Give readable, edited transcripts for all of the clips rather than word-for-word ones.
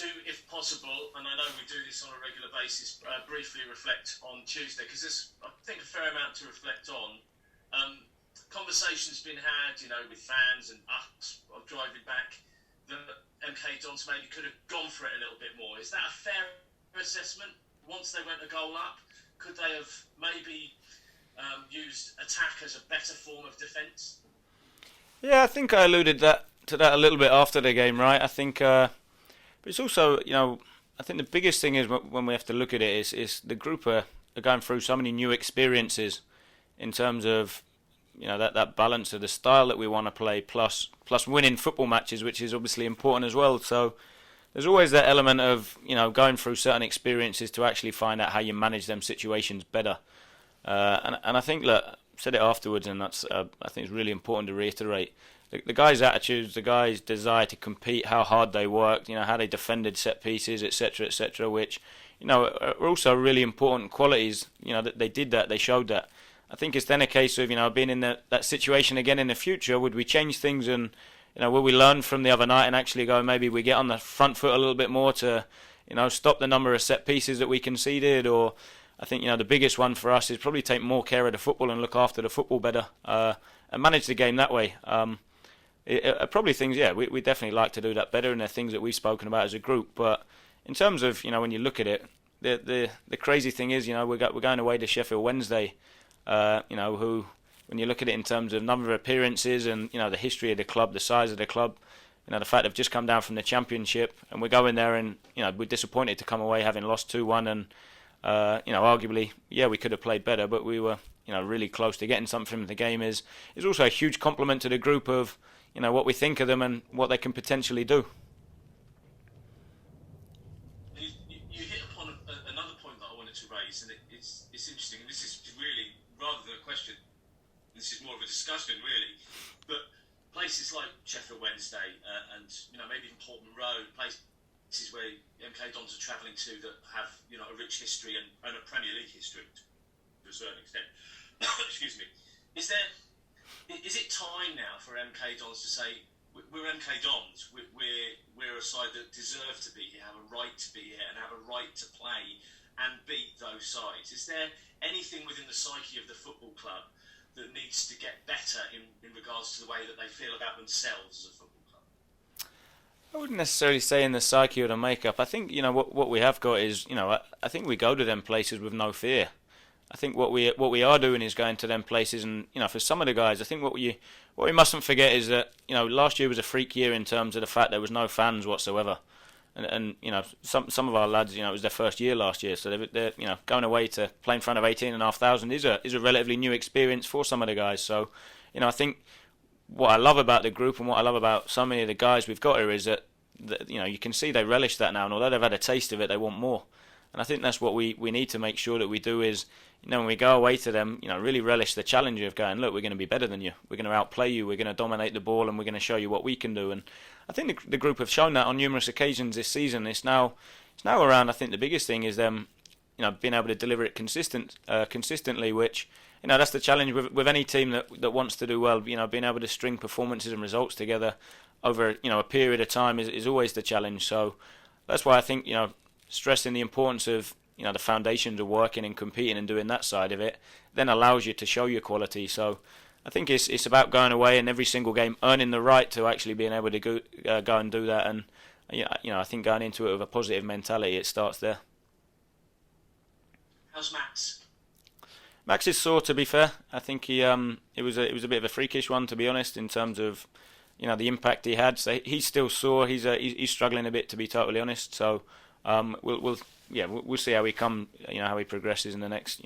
to, if possible, and I know we do this on a regular basis, briefly reflect on Tuesday, because there's, I think, a fair amount to reflect on. Conversations been had, with fans and us driving back, that MK Dons maybe could have gone for it a little bit more. Is that a fair assessment? Once they went a goal up, could they have maybe used attack as a better form of defence? Yeah, I think I alluded to that a little bit after the game, right? I think, but it's also, I think the biggest thing is when we have to look at it is the group are going through so many new experiences in terms of, that balance of the style that we want to play plus winning football matches, which is obviously important as well. So there's always that element of, going through certain experiences to actually find out how you manage them situations better. And I think, look, I said it afterwards, and that's I think it's really important to reiterate. The guys' attitudes, the guys' desire to compete, how hard they worked, how they defended set pieces, etc., which, are also really important qualities. That they did that, they showed that. I think it's then a case of, being in that situation again in the future. Would we change things and, will we learn from the other night and actually go, maybe we get on the front foot a little bit more to, stop the number of set pieces that we conceded? Or I think, the biggest one for us is probably take more care of the football and look after the football better and manage the game that way. Probably things, we definitely like to do that better, and they're things that we've spoken about as a group. But in terms of, when you look at it, the crazy thing is, we're going away to Sheffield Wednesday, who, when you look at it in terms of number of appearances and, the history of the club, the size of the club, the fact they've just come down from the Championship, and we're going there and, we're disappointed to come away having lost 2-1 and, arguably, we could have played better, but we were, really close to getting something from the game is also a huge compliment to the group of, what we think of them and what they can potentially do. You hit upon another point that I wanted to raise, and it's interesting, and this is really, rather than a question, this is more of a discussion, really, but places like Sheffield Wednesday and, maybe even Portman Road, places where MK Dons are travelling to that have, a rich history and a Premier League history to a certain extent. Excuse me. Is it time now for MK Dons to say, we're MK Dons, we're a side that deserve to be here, have a right to be here, and have a right to play and beat those sides? Is there anything within the psyche of the football club that needs to get better in regards to the way that they feel about themselves as a football club? I wouldn't necessarily say in the psyche or the makeup. I think, what we have got is, I think we go to them places with no fear. I think what we are doing is going to them places, and for some of the guys, I think what we mustn't forget is that last year was a freak year in terms of the fact there was no fans whatsoever, and some of our lads, it was their first year last year, so they're going away to play in front of 18,500 is a relatively new experience for some of the guys. So I think what I love about the group and what I love about so many of the guys we've got here is that you can see they relish that now, and although they've had a taste of it, they want more. And I think that's what we need to make sure that we do is, when we go away to them, really relish the challenge of going, look, we're going to be better than you. We're going to outplay you. We're going to dominate the ball, and we're going to show you what we can do. And I think the group have shown that on numerous occasions this season. It's now around. I think the biggest thing is them, being able to deliver it consistently. Which, that's the challenge with any team that wants to do well. Being able to string performances and results together over a period of time is always the challenge. So that's why I think stressing the importance of the foundations of working and competing and doing that side of it then allows you to show your quality. So I think it's about going away and every single game earning the right to actually being able to go and do that. And I think going into it with a positive mentality, it starts there. How's Max? Max is sore, to be fair. I think it was a bit of a freakish one, to be honest, in terms of the impact he had. So he's still sore. He's struggling a bit, to be totally honest. So we'll see how he how he progresses in the next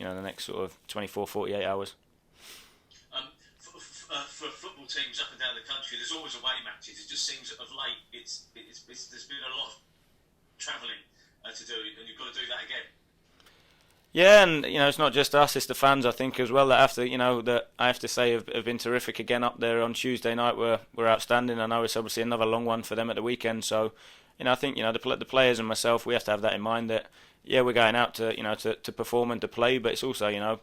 sort of 24, 48 hours. For football teams up and down the country, there's always away matches. It just seems of late there's been a lot of travelling to do, and you've got to do that again. Yeah, and it's not just us; it's the fans. I think as well that I have to say have been terrific again up there on Tuesday night. Were outstanding. I know it's obviously another long one for them at the weekend. So, I think the players and myself, we have to have that in mind that we're going out to to perform and to play, but it's also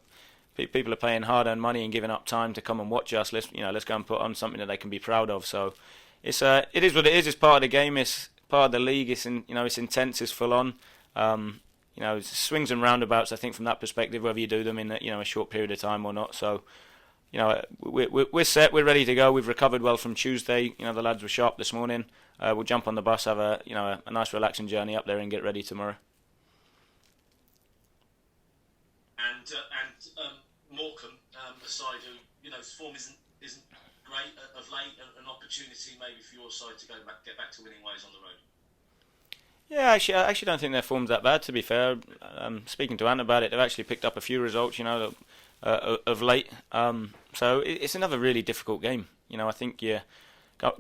people are paying hard-earned money and giving up time to come and watch us. Let's go and put on something that they can be proud of. So it is what it is. It's part of the game. It's part of the league. It's it's intense, it's full on. It's swings and roundabouts. I think from that perspective, whether you do them in a short period of time or not. So we're set. We're ready to go. We've recovered well from Tuesday. The lads were sharp this morning. We'll jump on the bus, have a nice relaxing journey up there, and get ready tomorrow. And Morecambe, a side who form isn't great of late, an opportunity maybe for your side to get back to winning ways on the road. Yeah, I actually don't think their form's that bad. To be fair, speaking to Ant about it, they've actually picked up a few results, of late. So it's another really difficult game. I think you're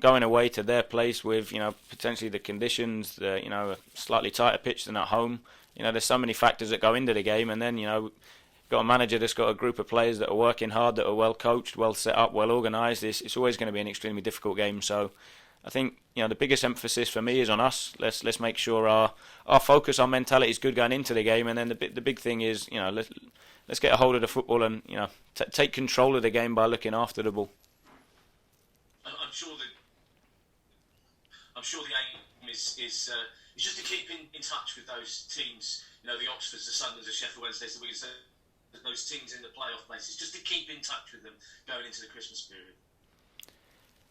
going away to their place with potentially the conditions, a slightly tighter pitch than at home. There's so many factors that go into the game, and then got a manager that's got a group of players that are working hard, that are well coached, well set up, well organised. It's always going to be an extremely difficult game. So I think the biggest emphasis for me is on us. Let's make sure our focus, our mentality is good going into the game, and then the big thing is let's get a hold of the football and take control of the game by looking after the ball. I'm sure the aim is just to keep in touch with those teams. The Oxfords, the Sunderlands, the Sheffield Wednesdays, the Wigan, those teams in the playoff places, just to keep in touch with them going into the Christmas period.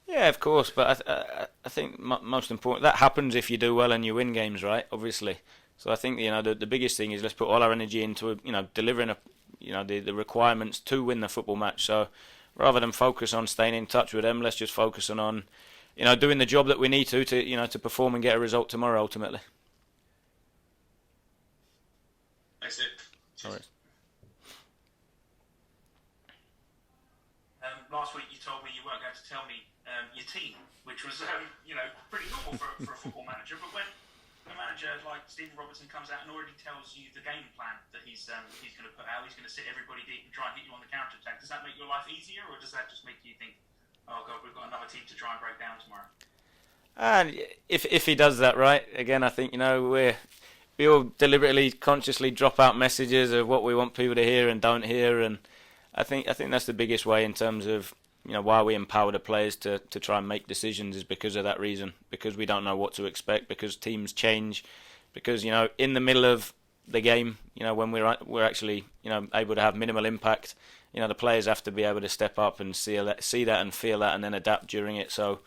Yeah, of course, but I think most important, that happens if you do well and you win games, right? Obviously. So I think the biggest thing is let's put all our energy into delivering the requirements to win the football match. So rather than focus on staying in touch with them, let's just focus on doing the job that we need to perform and get a result tomorrow ultimately. Thanks, Nick. All right. Last week you told me you weren't going to tell me your team, which was pretty normal for a football manager. But when a manager like Stephen Robertson comes out and already tells you the game plan that he's going to put out, he's going to sit everybody deep and try and hit you on the counter attack. Does that make your life easier, or does that just make you think, oh God, we've got another team to try and break down tomorrow? And if he does that, right, again, I think we all deliberately, consciously drop out messages of what we want people to hear and don't hear, and I think that's the biggest way in terms of why we empower the players to try and make decisions, is because of that reason, because we don't know what to expect, because teams change, because in the middle of the game, when we're actually able to have minimal impact, the players have to be able to step up and see that and feel that and then adapt during it. So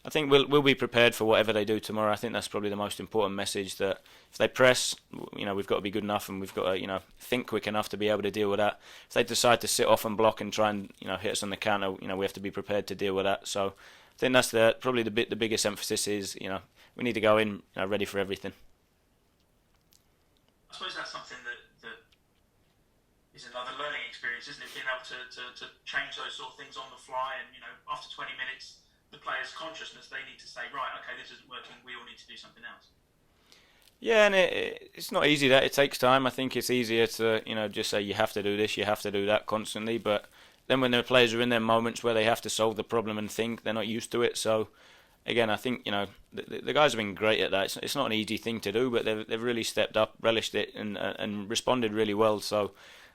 I think we'll be prepared for whatever they do tomorrow. I think that's probably the most important message, that if they press, we've got to be good enough and we've got to think quick enough to be able to deal with that. If they decide to sit off and block and try and hit us on the counter, we have to be prepared to deal with that. So I think that's probably the biggest emphasis is we need to go in ready for everything. I suppose that's something that is another learning experience, isn't it? Being able to change those sort of things on the fly, and after 20 minutes, the players' consciousness, they need to say, right, okay, this isn't working, we all need to do something else. Yeah, and it's not easy. That it takes time. I think it's easier to just say you have to do this, you have to do that constantly. But then when the players are in their moments where they have to solve the problem and think, they're not used to it. So again, I think the guys have been great at that. It's not an easy thing to do, but they've really stepped up, relished it, and responded really well. So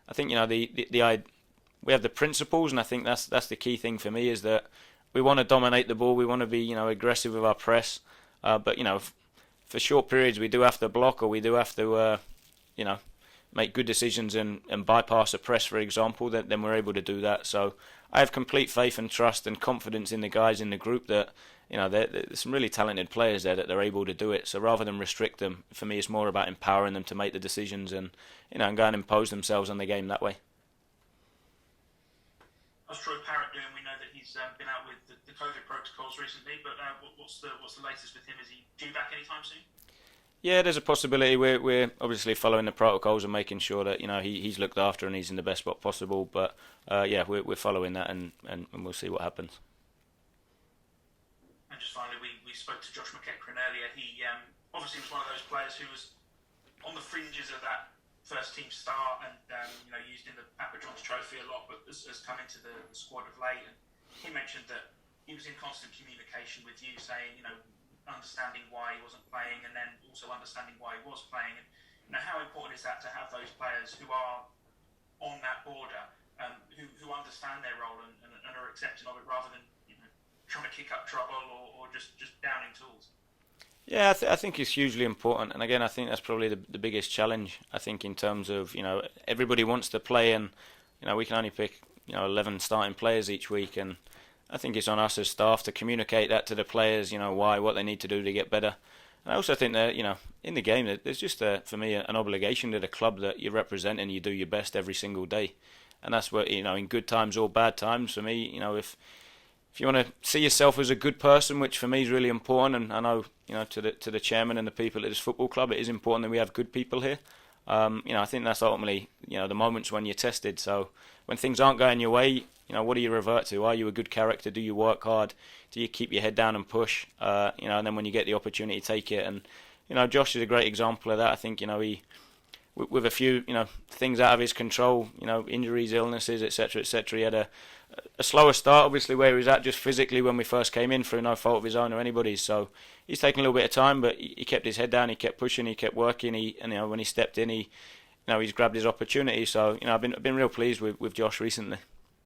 I think we have the principles, and I think that's the key thing for me, is that we want to dominate the ball. We want to be aggressive with our press, but for short periods we do have to block, or we do have to make good decisions and bypass a press, for example. Then we're able to do that. So I have complete faith and trust and confidence in the guys in the group that there's some really talented players there that they're able to do it. So rather than restrict them, for me it's more about empowering them to make the decisions and and go and impose themselves on the game that way. How's Troy Parrott doing? We know that he's been out with the COVID protocols recently, but what's the latest with him? Is he due back anytime soon? Yeah, there's a possibility. We're obviously following the protocols and making sure that he's looked after and he's in the best spot possible. But we're following that and we'll see what happens. And just finally, we spoke to Josh McEachran earlier. He obviously was one of those players who was on the fringes of that first team start and used in the Papa John's Trophy a lot, but has come into the squad of late. And he mentioned that he was in constant communication with you, saying understanding why he wasn't playing, and then also understanding why he was playing. And how important is that to have those players who are on that border, who understand their role and are accepting of it, rather than trying to kick up trouble or just downing tools? Yeah, I think it's hugely important, and again, I think that's probably the biggest challenge. I think in terms of everybody wants to play, and we can only pick 11 starting players each week, and I think it's on us as staff to communicate that to the players. What they need to do to get better. And I also think that in the game, there's just for me an obligation to the club that you represent and you do your best every single day, and that's what in good times or bad times. For me, if you want to see yourself as a good person, which for me is really important, and I know to the chairman and the people at this football club, it is important that we have good people here. I think that's ultimately the moments when you're tested. So when things aren't going your way, what do you revert to? Are you a good character? Do you work hard? Do you keep your head down and push? And then when you get the opportunity, take it. And Josh is a great example of that. I think he, with a few things out of his control, injuries, illnesses, etc., etc. He had a slower start, obviously, where he was at just physically when we first came in through no fault of his own or anybody's. So he's taken a little bit of time, but he kept his head down, he kept pushing, he kept working. When he stepped in, he's grabbed his opportunity. So I've been real pleased with Josh recently.